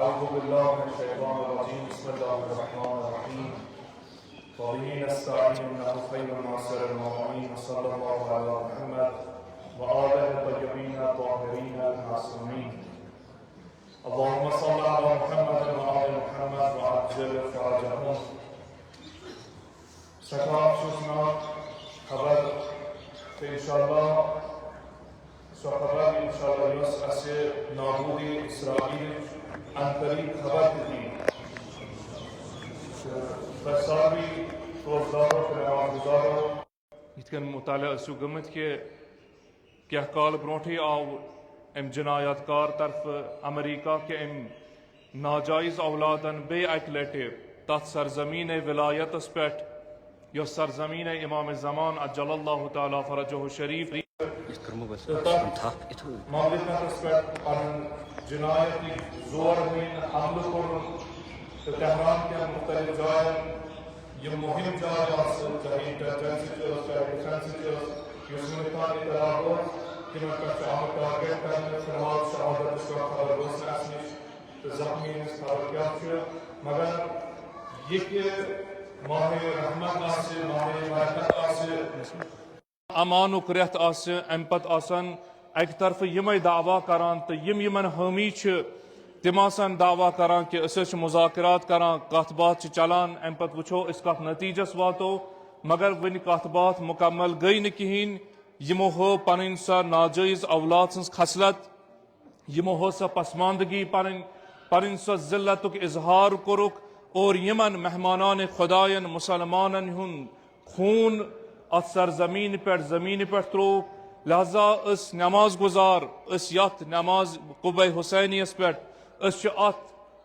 أعوذ بالله من الشيطان الرجيم بسم الله الرحمن الرحيم وبه نستعين إنه خير الناصر المعين وصلى الله على محمد وآله الطيبين الطاهرين المعصومين اللهم صل على محمد وآل محمد وعجل فرجهم سكرات شوزنا خبر إنشاءالله خبر انشاءالله یوس اسے نابود اسرائیل عن قریب خبر دی بساوی روزدارو فرمانگزارو یتکن مطالعہ اسو گمت کہ کیا کال برونٹھی آو ام جنایت کار طرف امریکہ کے ام ناجائز اولادن بے ایک لیٹے تحت سرزمین ولایت اس پیٹ یا سرزمین امام زمان اجل اللہ تعالی فرجہ شریف مملکت پہ جنایتی زور ہین حمل کرن تہران کے مختلف جائیں یہ مہم جائے چاہے انٹرجنسی چاہے ڈیفنسی اس میں کان اطلاع ہو کہ میں کچھ آمد ٹارگیٹ کرنے فرحال شہادت اس کا خبر روز نسنی زخمی اس خبر کیا چھو مگر یہ کہ ماہ رحمت آسے ماہ برکت آسے امانک ریت آسے امپت آسن ایک طرف یمے دعویٰ کران تو یمن حامی چھ تم آسن دعویٰ کران کہ اس مذاکرات کران کت بات چلان امپت وچھو اس کت نتیجس واتو مگر ون کت بات مکمل گئی نہ کہین یمو ہو پن سا ناجائز اولاد سن خصلت یمو ہو سا پسماندگی پن سا ذلتک اظہار کرک اور یمن مہمانان خدائن مسلمانن ہن خون ات سرزمین پہ زمین پہ ترو لہذا اس نماز گزار اس یت نماز قبہ حسینی اس پہ اس ات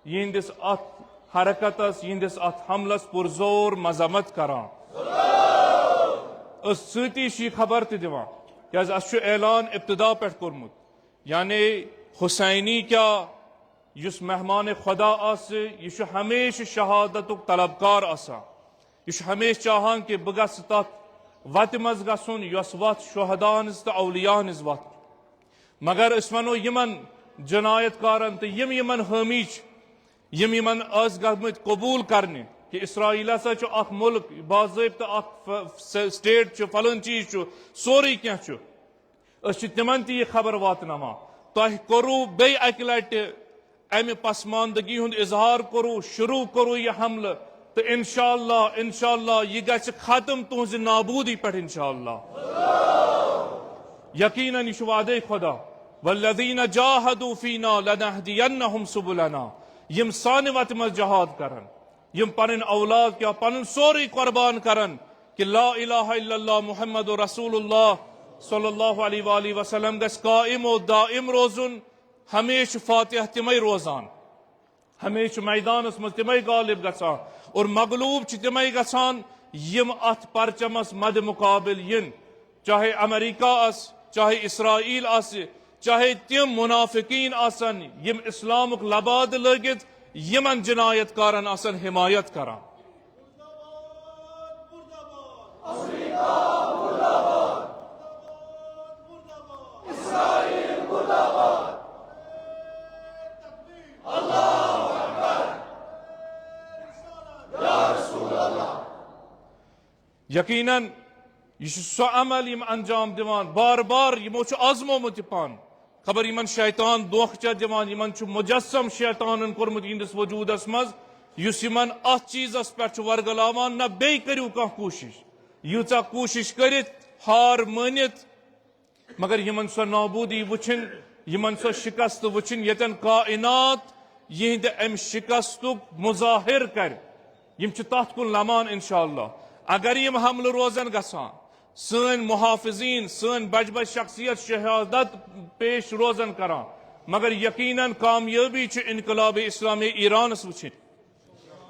یہندس ات حرکتس یہندس ات حملس پرزور مذمت کران اس ستی شی خبر تی دیوان کہ اس اعلان ابتدا پہ کورمت یعنی حسینی کیا یس مہمان خدا آسے یہ ہمیشہ شہادتک طلبکار آسا یہ ہمیشہ چاہان کہ بہ گژھٕ تتھ وتہِ منٛز گژھُن یۄس وتھ شہداء ہٕنٛز تہٕ اولیاء ہٕنٛز وتھ مگر أسۍ وَنو یِمن جنایت کارن تہٕ یِمن حٲمی چھِ یِمن ٲسۍ گٔمٕتۍ قبوٗل کرنہِ کہ اسرائیل ہسا چھُ اکھ مُلک باضٲبطہٕ اکھ سٹیٹ چھُ فلٲنۍ چیٖز چھُ سورُے کینٛہہ چھُ أسۍ چھِ تِمن تہِ یہِ خبر واتناوان تۄہہِ کوٚروٕ بیٚیہِ اکہِ لٹہِ امہِ پسماندگی ہُنٛد اظہار کوٚروٕ شروٗع کوٚروٕ یہِ حملہٕ تو انشاءاللہ یہ گژھِ ختم تہذ نابودی پہ انشاءاللہ یقیناً یہ وعدے خدا والذین جاہدوا فینا لنہدینہم سبلنا یم سانہ وتہ مز جہاد کرن یم پنن اولاد کیا پنن سوری قربان کرن کہ لا الہ الا اللہ محمد رسول اللہ صلی اللہ علیہ وآلہ وسلم گژھِ قائم و دائم روزن ہمیشہ فاتح تمے روزان ہمیشہ میدانس مز تمے غالب گژھان اور مغلوب تمے گژھان یم ات پرچمس مد مقابل ین چاہے امریکہ آس چاہے اسرائیل آس چاہے تم منافقین آسن یم اسلامک لباد لگت یمن جنایت کارن آسن حمایت کران یقیناً یہ سو عمل یم انجام دیوان بار بار یمو آزمومت پان خبر یمن شیطان دھوکہ دیوان یمن مجسم شیطانن کورمت یہندس وجودس مز یس یمن ات چیزس پہ ورگلاوان نہ بیٚیہِ کٔرِو کانٛہہ کوشش ییٖژاہ کوشش کرت ہار مٲنِتھ مگر یمن سو نابودی وچھن یمن سو شکست وچھن یتن کائنات یہند ام شکستک مظاہر کر یم تتھ کن لمان انشاءاللہ اگر یم حملہ روزن گژھان سن محافظین سن بج بج شخصیت شہادت پیش روزن کران مگر یقیناً کامیابی چھ انقلاب اسلامی ایرانس وچھن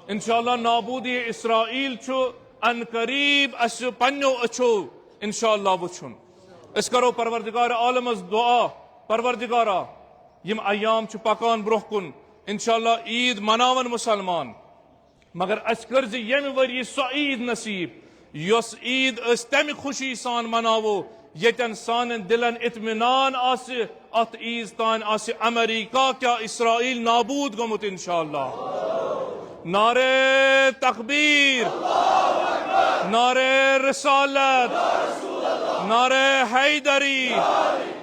انشاءاللہ نابودی اسرائیل چھ ان قریب اس پنیو اچھو انشاءاللہ وچھن اس کرو پروردگار عالمس دعا پروردگارا یم ایام چھ پکان برہ کن انشاءاللہ عید مناون مسلمان مگر اس کرز یم وری سو عید نصیب یس عید اس تم خوشی سان مناو یتن سان دلن اطمینان آسی ات ایزتان آسی امریکا کیا اسرائیل نابود گمت انشاءاللہ. نعرہ تکبیر، نعرہ رسالت، نعرہ حیدری،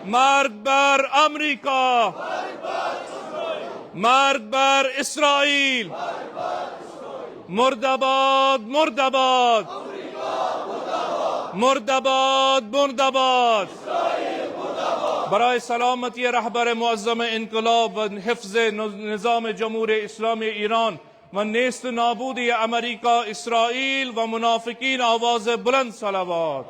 مرد بر امریکا، مرد بر اسرائیل، مردباد مردباد، مردباد مردباد. برای سلامتی رهبر معظم انقلاب و حفظ نظام جمهوری اسلامی ایران و نیست نابودی امریکا، اسرائیل و منافقین آواز بلند صلوات.